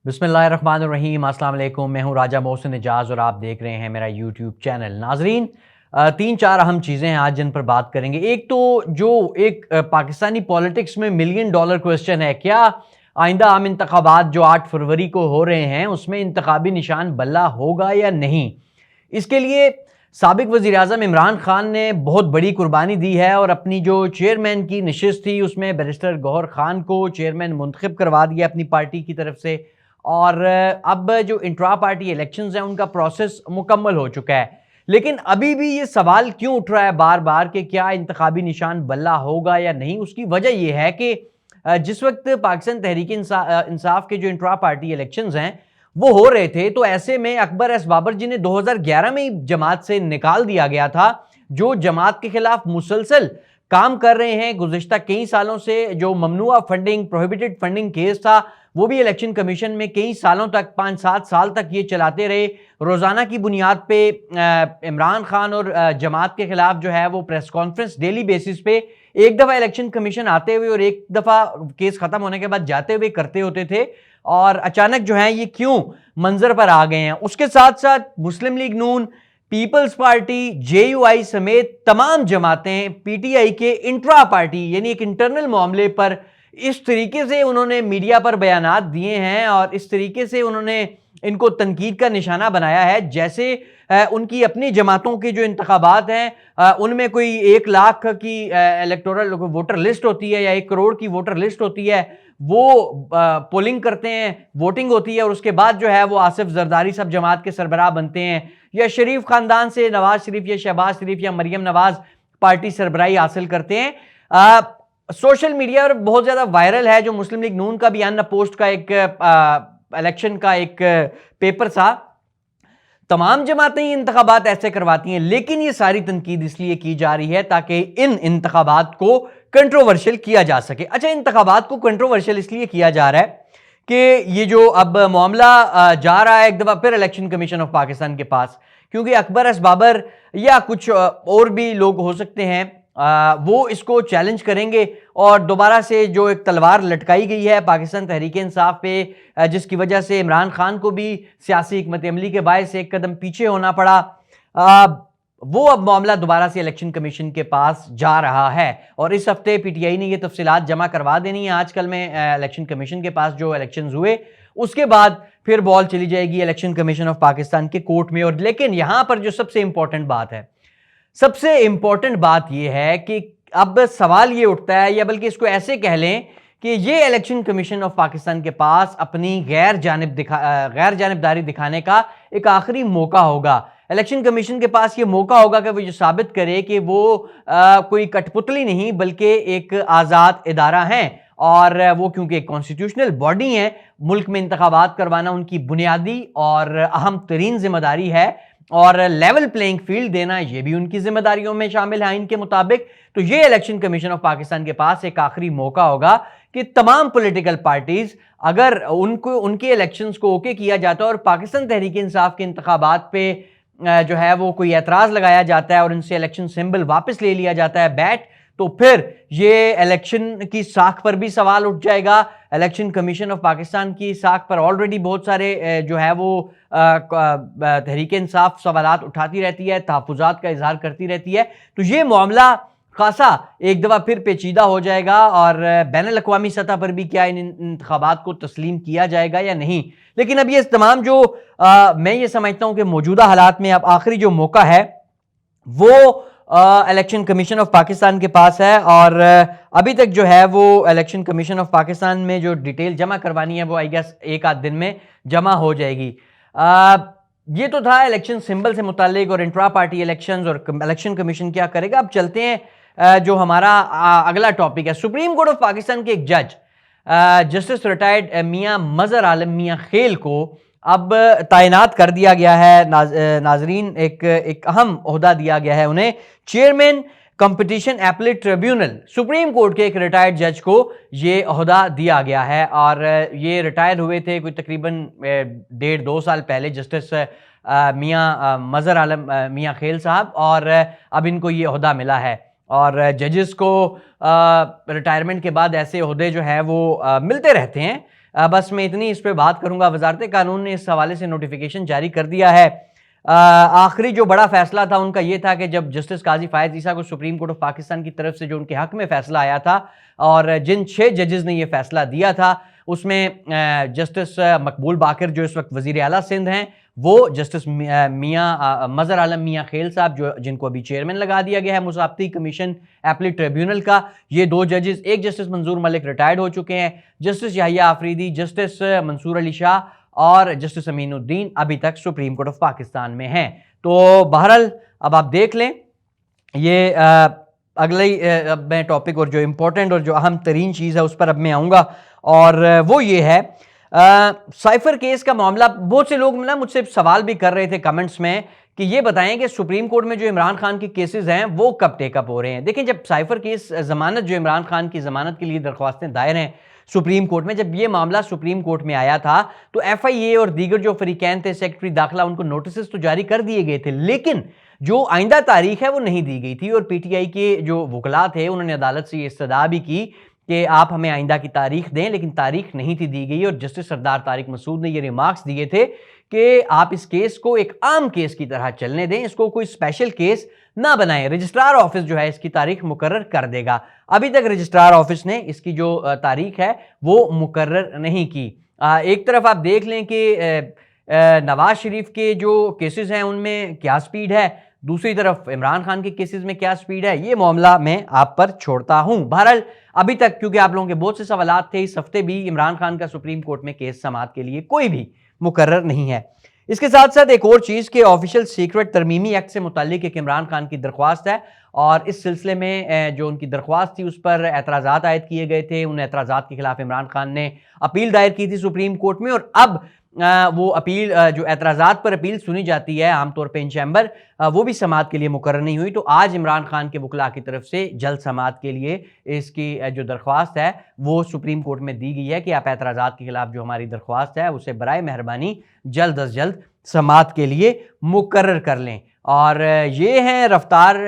بسم اللہ الرحمن الرحیم۔ السلام علیکم، میں ہوں راجہ محسن اعجاز اور آپ دیکھ رہے ہیں میرا یوٹیوب چینل۔ ناظرین، تین چار اہم چیزیں ہیں آج جن پر بات کریں گے۔ ایک تو جو ایک پاکستانی پولیٹکس میں ملین ڈالر کوسچن ہے، کیا آئندہ عام انتخابات جو 8 فروری کو ہو رہے ہیں اس میں انتخابی نشان بلہ ہوگا یا نہیں؟ اس کے لیے سابق وزیر اعظم عمران خان نے بہت بڑی قربانی دی ہے اور اپنی جو چیئرمین کی نشست تھی اس میں بیرسٹر گوہر خان کو چیئرمین منتخب کروا دیا اپنی پارٹی کی طرف سے، اور اب جو انٹرا پارٹی الیکشنز ہیں ان کا پروسیس مکمل ہو چکا ہے۔ لیکن ابھی بھی یہ سوال کیوں اٹھ رہا ہے بار بار کہ کیا انتخابی نشان بلہ ہوگا یا نہیں؟ اس کی وجہ یہ ہے کہ جس وقت پاکستان تحریک انصاف کے جو انٹرا پارٹی الیکشنز ہیں وہ ہو رہے تھے، تو ایسے میں اکبر ایس بابر جنہیں 2011 میں جماعت سے نکال دیا گیا تھا، جو جماعت کے خلاف مسلسل کام کر رہے ہیں گزشتہ کئی سالوں سے، جو ممنوعہ فنڈنگ، پروہیبٹڈ فنڈنگ کیس تھا، وہ بھی الیکشن کمیشن میں کئی سالوں تک 5-7 سال تک یہ چلاتے رہے۔ روزانہ کی بنیاد پہ عمران خان اور جماعت کے خلاف جو ہے وہ پریس کانفرنس ڈیلی بیسس پہ ایک دفعہ الیکشن کمیشن آتے ہوئے اور ایک دفعہ کیس ختم ہونے کے بعد جاتے ہوئے کرتے ہوتے تھے، اور اچانک جو ہے یہ کیوں منظر پر آ گئے ہیں؟ اس کے ساتھ ساتھ Muslim League Noon, Peoples Party, J U I سمیت تمام جماعتیں پی ٹی آئی کے انٹرا پارٹی یعنی ایک انٹرنل معاملے پر اس طریقے سے انہوں نے میڈیا پر بیانات دیے ہیں اور اس طریقے سے انہوں نے ان کو تنقید کا نشانہ بنایا ہے، جیسے ان کی اپنی جماعتوں کے جو انتخابات ہیں ان میں کوئی 1 لاکھ کی الیکٹورل ووٹر لسٹ ہوتی ہے یا 1 کروڑ کی ووٹر لسٹ ہوتی ہے، وہ پولنگ کرتے ہیں، ووٹنگ ہوتی ہے، اور اس کے بعد جو ہے وہ آصف زرداری صاحب جماعت کے سربراہ بنتے ہیں، یا شریف خاندان سے نواز شریف یا شہباز شریف یا مریم نواز پارٹی سربراہی حاصل کرتے ہیں۔ سوشل میڈیا پر بہت زیادہ وائرل ہے جو مسلم لیگ نون کا بھی ان پوسٹ کا ایک الیکشن کا ایک پیپر تھا۔ تمام جماعتیں یہ انتخابات ایسے کرواتی ہیں، لیکن یہ ساری تنقید اس لیے کی جا رہی ہے تاکہ ان انتخابات کو کنٹروورشل کیا جا سکے۔ اچھا، انتخابات کو کنٹروورشل اس لیے کیا جا رہا ہے کہ یہ جو اب معاملہ جا رہا ہے ایک دفعہ پھر الیکشن کمیشن آف پاکستان کے پاس، کیونکہ اکبر ایس بابر یا کچھ اور بھی لوگ ہو سکتے ہیں وہ اس کو چیلنج کریں گے، اور دوبارہ سے جو ایک تلوار لٹکائی گئی ہے پاکستان تحریک انصاف پہ، جس کی وجہ سے عمران خان کو بھی سیاسی حکمت عملی کے باعث ایک قدم پیچھے ہونا پڑا، وہ اب معاملہ دوبارہ سے الیکشن کمیشن کے پاس جا رہا ہے، اور اس ہفتے پی ٹی آئی نے یہ تفصیلات جمع کروا دینی ہے آج کل میں الیکشن کمیشن کے پاس جو الیکشنز ہوئے، اس کے بعد پھر بال چلی جائے گی الیکشن کمیشن آف پاکستان کے کورٹ میں۔ اور لیکن یہاں پر جو سب سے امپورٹنٹ بات ہے یہ ہے کہ اب سوال یہ اٹھتا ہے، یا بلکہ اس کو ایسے کہہ لیں کہ یہ الیکشن کمیشن آف پاکستان کے پاس اپنی غیر جانبداری دکھانے کا ایک آخری موقع ہوگا۔ الیکشن کمیشن کے پاس یہ موقع ہوگا کہ وہ یہ ثابت کرے کہ وہ کوئی کٹ پتلی نہیں بلکہ ایک آزاد ادارہ ہیں، اور وہ کیونکہ ایک کانسٹیٹیوشنل باڈی ہیں، ملک میں انتخابات کروانا ان کی بنیادی اور اہم ترین ذمہ داری ہے، اور لیول پلینگ فیلڈ دینا یہ بھی ان کی ذمہ داریوں میں شامل ہے آئین کے مطابق۔ تو یہ الیکشن کمیشن آف پاکستان کے پاس ایک آخری موقع ہوگا کہ تمام پولیٹیکل پارٹیز، اگر ان کے الیکشنز کو اوکے کیا جاتا ہے اور پاکستان تحریک انصاف کے انتخابات پہ جو ہے وہ کوئی اعتراض لگایا جاتا ہے اور ان سے الیکشن سمبل واپس لے لیا جاتا ہے بیٹ، تو پھر یہ الیکشن کی ساکھ پر بھی سوال اٹھ جائے گا۔ الیکشن کمیشن آف پاکستان کی ساکھ پر آلریڈی بہت سارے جو ہے وہ تحریک انصاف سوالات اٹھاتی رہتی ہے، تحفظات کا اظہار کرتی رہتی ہے، تو یہ معاملہ خاصا ایک دفعہ پھر پیچیدہ ہو جائے گا، اور بین الاقوامی سطح پر بھی کیا ان انتخابات کو تسلیم کیا جائے گا یا نہیں۔ لیکن اب یہ تمام جو میں یہ سمجھتا ہوں کہ موجودہ حالات میں اب آخری جو موقع ہے وہ الیکشن کمیشن آف پاکستان کے پاس ہے، اور ابھی تک جو ہے وہ الیکشن کمیشن آف پاکستان میں جو ڈیٹیل جمع کروانی ہے وہ آئی گیس 1-8 دن میں جمع ہو جائے گی۔ یہ تو تھا الیکشن سمبل سے متعلق اور انٹرا پارٹی الیکشنز اور الیکشن کمیشن کیا کرے گا۔ اب چلتے ہیں جو ہمارا اگلا ٹاپک ہے۔ سپریم کورٹ آف پاکستان کے ایک جج جسٹس ریٹائرڈ میاں مظہر عالم میاں خیل کو اب تعینات کر دیا گیا ہے۔ ناظرین، ایک اہم عہدہ دیا گیا ہے انہیں، chairman competition applet tribunal, supreme court کے ایک ریٹائرڈ جج کو یہ عہدہ دیا گیا ہے، اور یہ ریٹائر ہوئے تھے کوئی تقریباً 1.5-2 سال پہلے جسٹس میاں مظہر عالم میاں خیل صاحب، اور اب ان کو یہ عہدہ ملا ہے۔ اور ججز کو ریٹائرمنٹ کے بعد ایسے عہدے جو ہے وہ ملتے رہتے ہیں، بس میں اتنی اس پہ بات کروں گا. وزارت قانون نے اس حوالے سے نوٹیفیکیشن جاری کر دیا ہے. آخری جو بڑا فیصلہ تھا ان کا یہ تھا کہ جب جسٹس قاضی فائز عیسیٰ کو سپریم کورٹ آف پاکستان کی طرف سے جو ان کے حق میں فیصلہ آیا تھا اور جن 6 ججز نے یہ فیصلہ دیا تھا اس میں جسٹس مقبول باقر جو اس وقت وزیر اعلیٰ سندھ ہیں, وہ جسٹس میاں مظہر عالم میاں خیل صاحب جن کو ابھی چیئرمین لگا دیا گیا ہے مسابقتی کمیشن ایپلیٹ ٹریبیونل کا, یہ 2 ججز, ایک جسٹس منظور ملک ریٹائرڈ ہو چکے ہیں, جسٹس یحییٰ آفریدی, جسٹس منصور علی شاہ اور جسٹس امین الدین ابھی تک سپریم کورٹ آف پاکستان میں ہیں. تو بہرحال اب آپ دیکھ لیں, یہ اگلے اب میں ٹاپک اور جو امپورٹنٹ اور جو اہم ترین چیز ہے اس پر اب میں آؤں گا, اور وہ یہ ہے سائفر کیس کا معاملہ. بہت سے لوگ مجھ سے سوال بھی کر رہے تھے کمنٹس میں کہ یہ بتائیں کہ سپریم کورٹ میں جو عمران خان کے کیسز ہیں وہ کب ٹیک اپ ہو رہے ہیں. دیکھیں, جب سائفر کیس ضمانت جو عمران خان کی ضمانت کے لیے درخواستیں دائر ہیں سپریم کورٹ میں, جب یہ معاملہ سپریم کورٹ میں آیا تھا تو ایف آئی اے اور دیگر جو فریقین تھے, سیکرٹری داخلہ, ان کو نوٹسز تو جاری کر دیے گئے تھے, لیکن جو آئندہ تاریخ ہے وہ نہیں دی گئی تھی. اور پی ٹی آئی کے جو وکلاء تھے انہوں نے عدالت سے یہ استدعا بھی کی کہ آپ ہمیں آئندہ کی تاریخ دیں, لیکن تاریخ نہیں تھی دی گئی. اور جسٹس سردار طارق مسعود نے یہ ریمارکس دیے تھے کہ آپ اس کیس کو ایک عام کیس کی طرح چلنے دیں, اس کو کوئی اسپیشل کیس نہ بنائیں, رجسٹرار آفس جو ہے اس کی تاریخ مقرر کر دے گا. ابھی تک رجسٹرار آفس نے اس کی جو تاریخ ہے وہ مقرر نہیں کی. ایک طرف آپ دیکھ لیں کہ نواز شریف کے جو کیسز ہیں ان میں کیا سپیڈ ہے, دوسری طرف عمران خان کے کیسز میں کیا سپیڈ ہے, یہ معاملہ میں آپ پر چھوڑتا ہوں. بہرحال ابھی تک کیونکہ آپ لوگوں کے بہت سے سوالات تھے, اس ہفتے بھی عمران خان کا سپریم کورٹ میں کیس سماعت کے لیے کوئی بھی مقرر نہیں ہے. اس کے ساتھ ساتھ ایک اور چیز کہ آفیشل سیکرٹ ترمیمی ایکٹ سے متعلق ایک عمران خان کی درخواست ہے, اور اس سلسلے میں جو ان کی درخواست تھی اس پر اعتراضات عائد کیے گئے تھے. ان اعتراضات کے خلاف عمران خان نے اپیل دائر کی تھی سپریم کورٹ میں, اور اب وہ اپیل جو اعتراضات پر اپیل سنی جاتی ہے عام طور پہ ان چیمبر, وہ بھی سماعت کے لیے مقرر نہیں ہوئی. تو آج عمران خان کے وکلاء کی طرف سے جلد سماعت کے لیے اس کی جو درخواست ہے وہ سپریم کورٹ میں دی گئی ہے کہ آپ اعتراضات کے خلاف جو ہماری درخواست ہے اسے برائے مہربانی جلد از جلد سماعت کے لیے مقرر کر لیں. اور یہ ہیں رفتار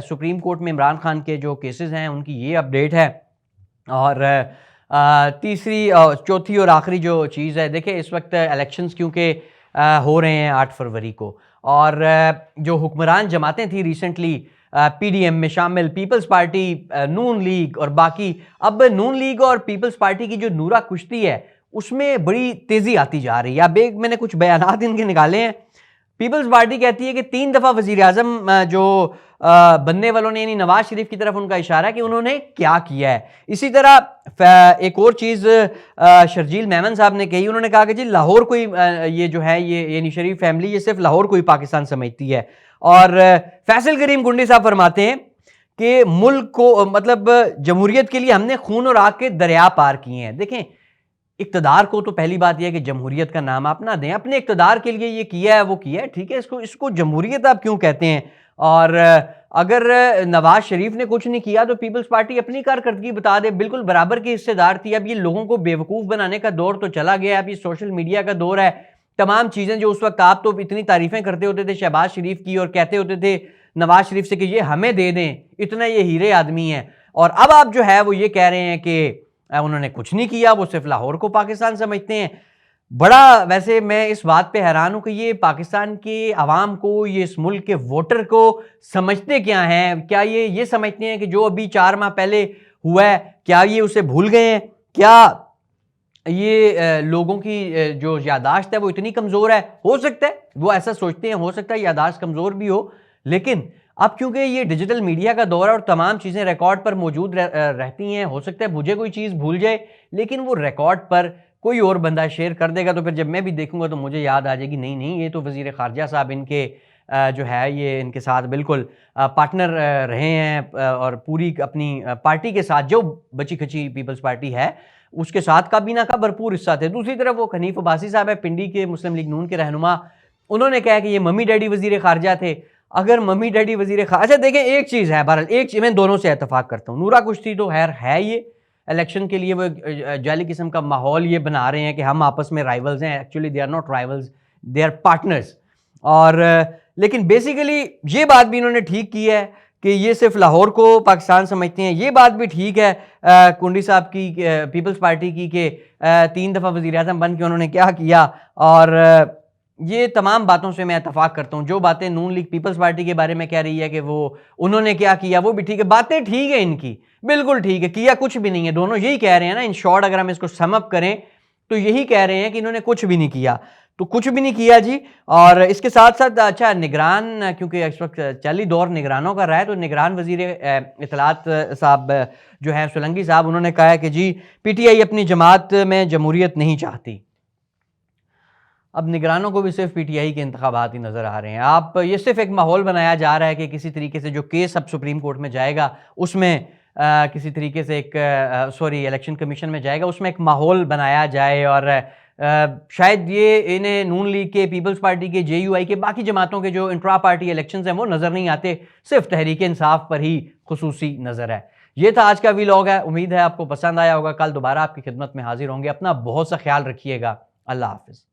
سپریم کورٹ میں عمران خان کے جو کیسز ہیں ان کی یہ اپڈیٹ ہے. اور تیسری چوتھی اور آخری جو چیز ہے, دیکھیں اس وقت الیکشنز کیونکہ ہو رہے ہیں 8 فروری کو, اور جو حکمران جماعتیں تھیں ریسنٹلی پی ڈی ایم میں شامل پیپلز پارٹی, نون لیگ اور باقی, اب نون لیگ اور پیپلز پارٹی کی جو نورا کشتی ہے اس میں بڑی تیزی آتی جا رہی ہے. اب ایک میں نے کچھ بیانات ان کے نکالے ہیں. پیپلز پارٹی کہتی ہے کہ 3 دفعہ وزیر اعظم جو بننے والوں نے, یعنی نواز شریف کی طرف ان کا اشارہ ہے کہ انہوں نے کیا کیا ہے. اسی طرح ایک اور چیز شرجیل میمن صاحب نے کہی, انہوں نے کہا کہ جی لاہور کوئی یہ جو ہے یہ یعنی شریف فیملی یہ صرف لاہور کو ہی پاکستان سمجھتی ہے. اور فیصل کریم گنڈی صاحب فرماتے ہیں کہ ملک کو مطلب جمہوریت کے لیے ہم نے خون اور آگ کے دریا پار کیے ہیں. دیکھیں اقتدار کو تو پہلی بات یہ ہے کہ جمہوریت کا نام آپ نہ دیں, اپنے اقتدار کے لیے یہ کیا ہے وہ کیا ہے, ٹھیک ہے, اس کو جمہوریت آپ کیوں کہتے ہیں. اور اگر نواز شریف نے کچھ نہیں کیا تو پیپلز پارٹی اپنی کارکردگی بتا دے, بالکل برابر کی حصے دار تھی. اب یہ لوگوں کو بیوقوف بنانے کا دور تو چلا گیا, اب یہ سوشل میڈیا کا دور ہے. تمام چیزیں جو اس وقت آپ تو اتنی تعریفیں کرتے ہوتے تھے شہباز شریف کی اور کہتے ہوتے تھے نواز شریف سے کہ یہ ہمیں دے دیں, اتنا یہ ہیرے آدمی ہیں, اور اب آپ جو ہے وہ یہ کہہ رہے ہیں کہ انہوں نے کچھ نہیں کیا, وہ صرف لاہور کو پاکستان سمجھتے ہیں. بڑا ویسے میں اس بات پہ حیران ہوں کہ یہ پاکستان کے عوام کو, یہ اس ملک کے ووٹر کو سمجھتے کیا ہیں. کیا یہ سمجھتے ہیں کہ جو ابھی 4 ماہ پہلے ہوا ہے کیا یہ اسے بھول گئے ہیں, کیا یہ لوگوں کی جو یادداشت ہے وہ اتنی کمزور ہے. ہو سکتا ہے وہ ایسا سوچتے ہیں, ہو سکتا ہے یادداشت کمزور بھی ہو, لیکن اب کیونکہ یہ ڈیجیٹل میڈیا کا دور ہے اور تمام چیزیں ریکارڈ پر موجود رہتی ہیں, ہو سکتا ہے مجھے کوئی چیز بھول جائے لیکن وہ ریکارڈ پر کوئی اور بندہ شیئر کر دے گا, تو پھر جب میں بھی دیکھوں گا تو مجھے یاد آ جائے گی نہیں یہ تو وزیر خارجہ صاحب ان کے جو ہے یہ ان کے ساتھ بالکل پارٹنر رہے ہیں, اور پوری اپنی پارٹی کے ساتھ جو بچی کھچی پیپلز پارٹی ہے اس کے ساتھ کابینہ کا بھرپور حصہ تھے. دوسری طرف وہ حنیف عباسی صاحب ہے پنڈی کے مسلم لیگ نون کے رہنما, انہوں نے کہا کہ یہ ممی ڈیڈی وزیر خارجہ تھے. اگر ممی ڈیڈی وزیر خارجہ, اچھا دیکھیں ایک چیز ہے, بہرحال ایک چیز میں دونوں سے اتفاق کرتا ہوں, نورا کشتی تو خیر ہے, یہ الیکشن کے لیے وہ جعلی قسم کا ماحول یہ بنا رہے ہیں کہ ہم آپس میں رائیولز ہیں, actually they are not rivals, they are partners. اور لیکن بیسیکلی یہ بات بھی انہوں نے ٹھیک کی ہے کہ یہ صرف لاہور کو پاکستان سمجھتے ہیں. یہ بات بھی ٹھیک ہے کنڈی صاحب کی پیپلز پارٹی کی کہ 3 دفعہ وزیر اعظم بن کے انہوں نے کیا کیا, اور یہ تمام باتوں سے میں اتفاق کرتا ہوں. جو باتیں نون لیگ پیپلز پارٹی کے بارے میں کہہ رہی ہے کہ وہ انہوں نے کیا کیا, وہ بھی ٹھیک ہے, باتیں ٹھیک ہے ان کی, بالکل ٹھیک ہے, کیا کچھ بھی نہیں ہے. دونوں یہی کہہ رہے ہیں نا, ان شارٹ اگر ہم اس کو سم اپ کریں تو یہی کہہ رہے ہیں کہ انہوں نے کچھ بھی نہیں کیا. تو کچھ بھی نہیں کیا جی. اور اس کے ساتھ ساتھ اچھا نگران, کیونکہ اس وقت چالی دور نگرانوں کا رہا ہے, تو نگران وزیر اطلاعات صاحب جو ہیں سولنگی صاحب, انہوں نے کہا ہے کہ جی پی ٹی آئی اپنی جماعت میں جمہوریت نہیں چاہتی. اب نگرانوں کو بھی صرف پی ٹی آئی کے انتخابات ہی نظر آ رہے ہیں. آپ یہ صرف ایک ماحول بنایا جا رہا ہے کہ کسی طریقے سے جو کیس اب سپریم کورٹ میں جائے گا اس میں کسی طریقے سے ایک الیکشن کمیشن میں جائے گا, اس میں ایک ماحول بنایا جائے, اور شاید یہ انہیں نون لیگ کے, پیپلز پارٹی کے, جے یو آئی کے, باقی جماعتوں کے جو انٹرا پارٹی الیکشنز ہیں وہ نظر نہیں آتے, صرف تحریک انصاف پر ہی خصوصی نظر ہے. یہ تھا آج کا ویلاگ ہے, امید ہے آپ کو پسند آیا ہوگا. کل دوبارہ آپ کی خدمت میں حاضر ہوں گے. اپنا بہت سا خیال رکھیے گا. اللہ حافظ.